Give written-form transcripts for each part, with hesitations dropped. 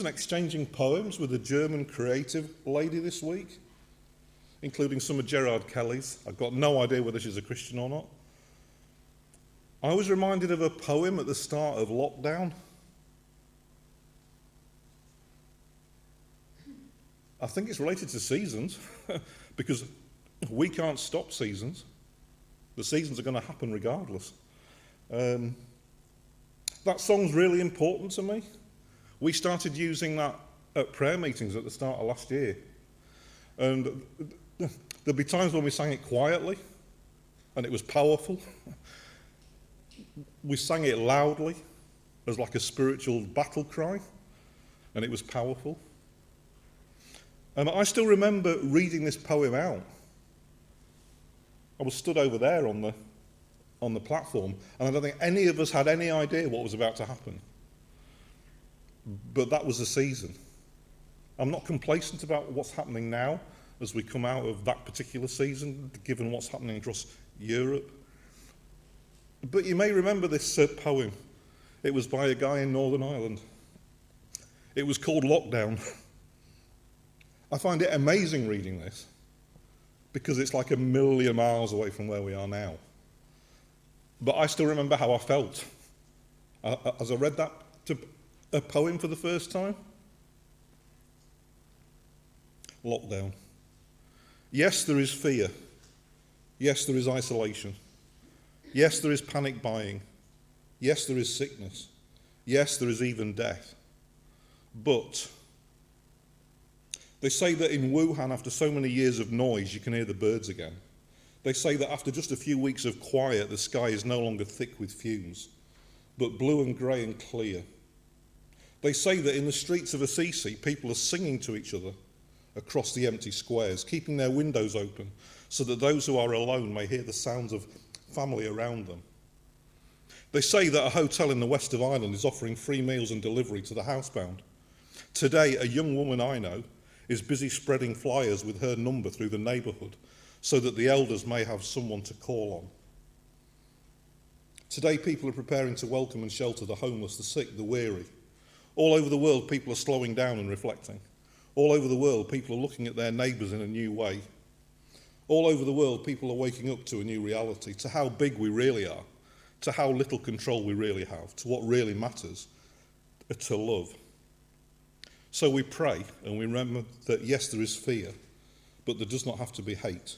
Exchanging poems with a German creative lady this week, including some of Gerard Kelly's. I've got no idea whether she's a Christian or not. I was reminded of a poem at the start of lockdown. I think it's related to seasons, because we can't stop seasons. The seasons are going to happen regardless. That song's really important to me. We started using that at prayer meetings at the start of last year. And there'd be times when we sang it quietly, and it was powerful. We sang it loudly, as like a spiritual battle cry, and it was powerful. And I still remember reading this poem out. I was stood over there on the platform, and I don't think any of us had any idea what was about to happen. But that was the season. I'm not complacent about what's happening now as we come out of that particular season, given what's happening across Europe. But you may remember this poem. It was by a guy in Northern Ireland. It was called Lockdown. I find it amazing reading this, because it's like a million miles away from where we are now. But I still remember how I felt as I read that a poem for the first time. Lockdown. Yes, there is fear. Yes, there is isolation. Yes, there is panic buying. Yes, there is sickness. Yes, there is even death. But they say that in Wuhan, after so many years of noise, you can hear the birds again. They say that after just a few weeks of quiet, the sky is no longer thick with fumes, but blue and grey and clear. They say that in the streets of Assisi, people are singing to each other across the empty squares, keeping their windows open so that those who are alone may hear the sounds of family around them. They say that a hotel in the west of Ireland is offering free meals and delivery to the housebound. Today, a young woman I know is busy spreading flyers with her number through the neighbourhood so that the elders may have someone to call on. Today, people are preparing to welcome and shelter the homeless, the sick, the weary. All over the world, people are slowing down and reflecting. All over the world, people are looking at their neighbours in a new way. All over the world, people are waking up to a new reality, to how big we really are, to how little control we really have, to what really matters, to love. So we pray and we remember that yes, there is fear, but there does not have to be hate.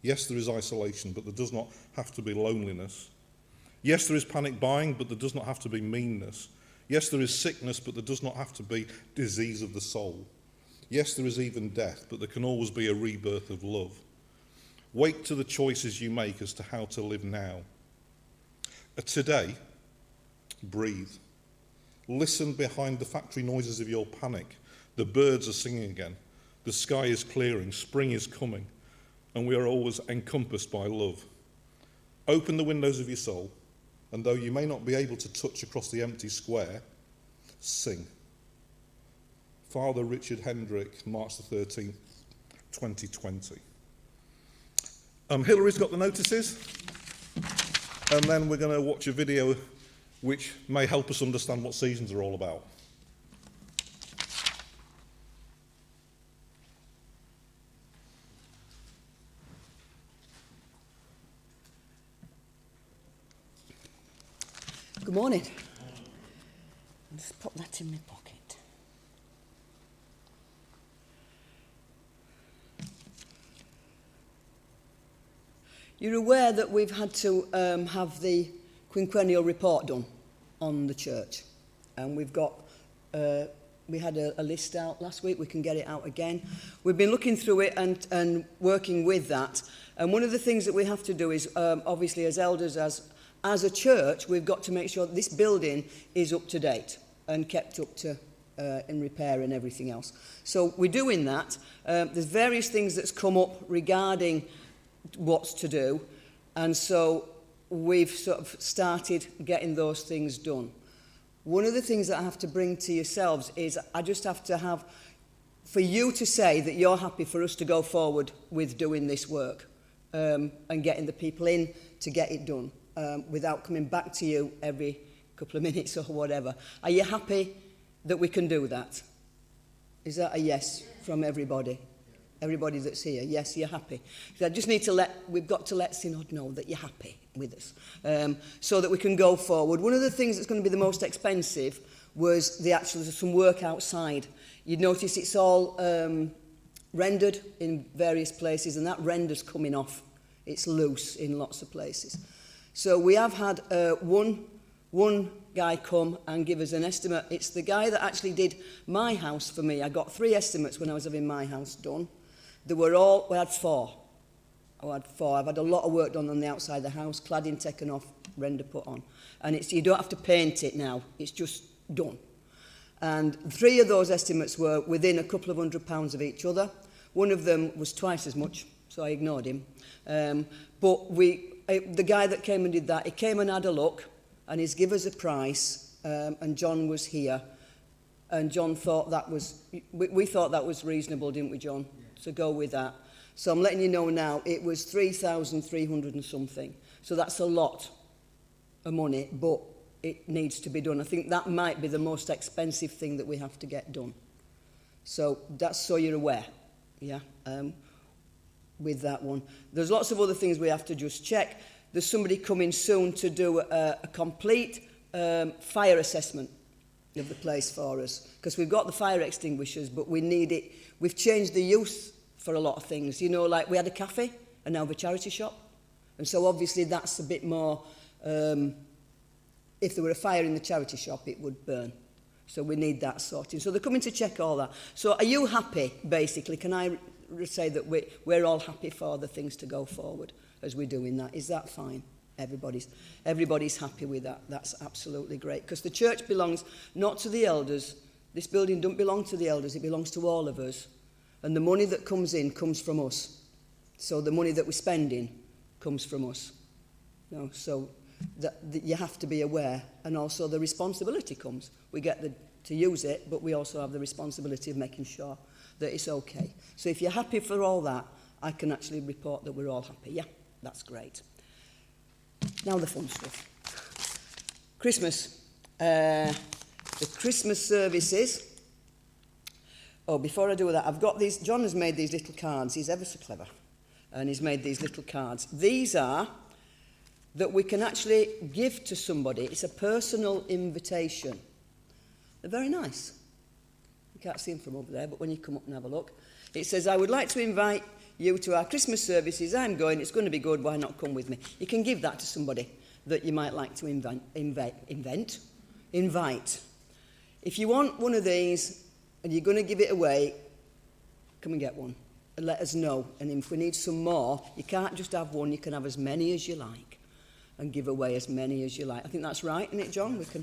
Yes, there is isolation, but there does not have to be loneliness. Yes, there is panic buying, but there does not have to be meanness. Yes, there is sickness, but there does not have to be disease of the soul. Yes, there is even death, but there can always be a rebirth of love. Wait to the choices you make as to how to live now. Today, breathe. Listen behind the factory noises of your panic. The birds are singing again. The sky is clearing. Spring is coming. And we are always encompassed by love. Open the windows of your soul, and though you may not be able to touch across the empty square, sing. Father Richard Hendrick, March the 13th, 2020. Hillary's got the notices, and then we're going to watch a video which may help us understand what seasons are all about. Good morning. Let's pop that in my pocket. You're aware that we've had to have the quinquennial report done on the church, and we've got we had a list out last week. We can get it out again. We've been looking through it and working with that, and one of the things that we have to do is obviously as elders, as a church, we've got to make sure that this building is up to date and kept up to in repair and everything else. So we're doing that. There's various things that's come up regarding what's to do, and so we've sort of started getting those things done. One of the things that I have to bring to yourselves is I just have to have for you to say that you're happy for us to go forward with doing this work and getting the people in to get it done without coming back to you every couple of minutes or whatever. Are you happy that we can do that? Is that a yes from everybody? Everybody that's here, yes, you're happy. So I just need to we've got to let Synod know that you're happy with us, so that we can go forward. One of the things that's going to be the most expensive was some work outside. You'd notice it's all rendered in various places, and that render's coming off. It's loose in lots of places. So we have had one guy come and give us an estimate. It's the guy that actually did my house for me. I got 3 estimates when I was having my house done. We had 4. I've had a lot of work done on the outside of the house, cladding taken off, render put on. And you don't have to paint it now, it's just done. And 3 of those estimates were within a couple of £100 of each other. One of them was twice as much, so I ignored him. But the guy that came and did that, he came and had a look, and he's give us a price, and John was here. And John thought that was, we thought that was reasonable, didn't we, John? Yeah. To go with that. So I'm letting you know now, it was 3,300 and something. So that's a lot of money, but it needs to be done. I think that might be the most expensive thing that we have to get done. So that's so you're aware, yeah, with that one. There's lots of other things we have to just check. There's somebody coming soon to do a complete fire assessment of the place for us, because we've got the fire extinguishers, but we need it. We've changed the use for a lot of things, you know, like we had a cafe and now we have a charity shop, and so obviously that's a bit more, if there were a fire in the charity shop it would burn, so we need that sorting. So they're coming to check all that. So are you happy, basically? Can I say that we're all happy for the things to go forward as we're doing that? Is that fine? Everybody's happy with that. That's absolutely great, because the church belongs not to the elders. This building doesn't belong to the elders, it belongs to all of us. And the money that comes in comes from us. So the money that we're spending comes from us. You know, so that you have to be aware, and also the responsibility comes. We get to use it, but we also have the responsibility of making sure that it's okay. So if you're happy for all that, I can actually report that we're all happy. Yeah, that's great. Now the fun stuff. Christmas. The Christmas services. Oh, before I do that, I've got these. John has made these little cards. He's ever so clever. And he's made these little cards. These are that we can actually give to somebody. It's a personal invitation. They're very nice. You can't see them from over there, but when you come up and have a look, it says, I would like to invite you to our Christmas services. I'm going, it's going to be good, why not come with me? You can give that to somebody that you might like to invite. If you want one of these and you're going to give it away, come and get one and let us know. And if we need some more, you can't just have one, you can have as many as you like and give away as many as you like. I think that's right, isn't it, John? If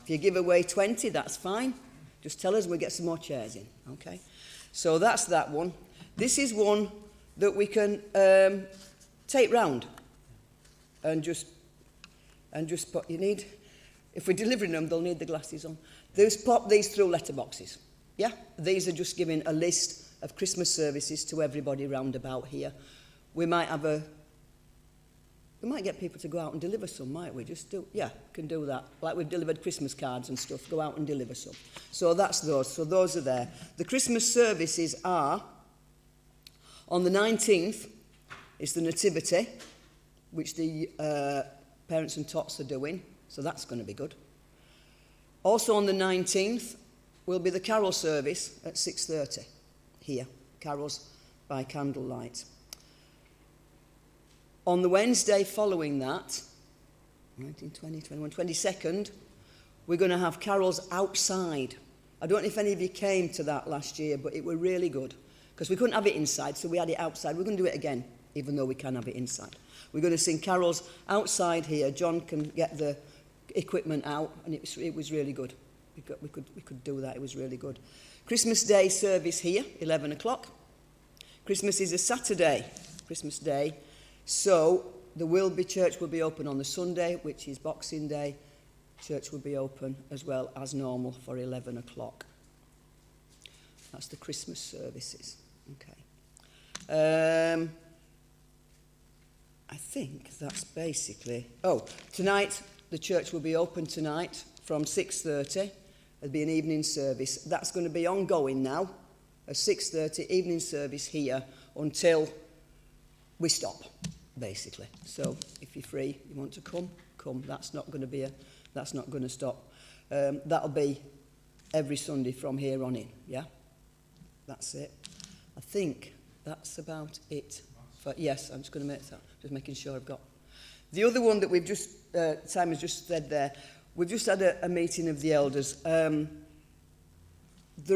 you give away 20, that's fine. Just tell us, we'll get some more chairs in, okay? So that's that one. This is one that we can take round and just put, if we're delivering them, they'll need the glasses on. Pop these through letterboxes, yeah? These are just giving a list of Christmas services to everybody round about here. We might get people to go out and deliver some, might we? Can do that. Like we've delivered Christmas cards and stuff, go out and deliver some. So that's those. So those are there. The Christmas services are, on the 19th, it's the Nativity, which the parents and tots are doing. So that's going to be good. Also on the 19th will be the carol service at 6:30 here. Carols by candlelight. On the Wednesday following that, 19, 20, 21, 22nd, we're going to have carols outside. I don't know if any of you came to that last year, but it were really good. Because we couldn't have it inside, so we had it outside. We're going to do it again, even though we can have it inside. We're going to sing carols outside here. John can get the equipment out, and it was really good. We could do that. It was really good. Christmas Day service here, 11 o'clock. Christmas is a Saturday, Christmas Day. So church will be open on the Sunday, which is Boxing Day. Church will be open as well as normal for 11 o'clock. That's the Christmas services. Okay. I think that's basically... Oh, tonight, the church will be open tonight from 6:30. There'll be an evening service. That's going to be ongoing now. a 6:30 evening service here until we stop, basically. So if you're free, you want to come, come. That's not going to stop. That'll be every Sunday from here on in, yeah? That's it. I think that's about it. Yes, I'm just going to make that. Just making sure I've got. The other one that we've just, Simon's just said there, we've just had a meeting of the elders. The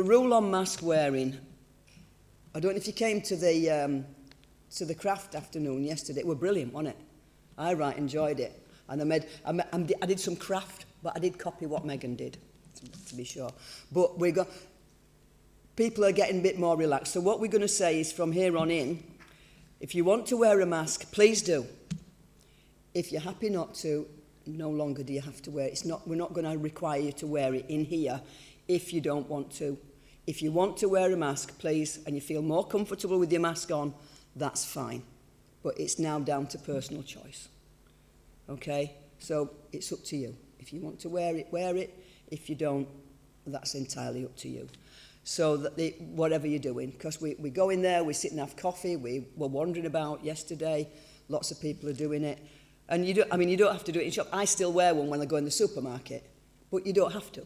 rule on mask wearing, I don't know if you came to the craft afternoon yesterday. It was brilliant, wasn't it? I enjoyed it. And I did some craft, but I did copy what Megan did, to be sure. But people are getting a bit more relaxed. So what we're going to say is from here on in, if you want to wear a mask, please do. If you're happy not to, no longer do you have to wear it. We're not going to require you to wear it in here if you don't want to. If you want to wear a mask, please, and you feel more comfortable with your mask on, that's fine. But it's now down to personal choice. Okay? So it's up to you. If you want to wear it, wear it. If you don't, that's entirely up to you. So that whatever you're doing, because we go in there, we sit and have coffee, we were wandering about yesterday, lots of people are doing it. And you don't have to do it in shop. I still wear one when I go in the supermarket, but you don't have to.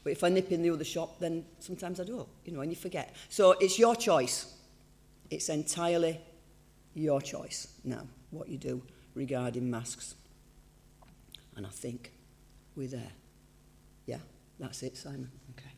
But if I nip in the other shop, then sometimes I do, and you forget. So it's your choice. It's entirely your choice now, what you do regarding masks. And I think we're there. Yeah, that's it, Simon. Okay.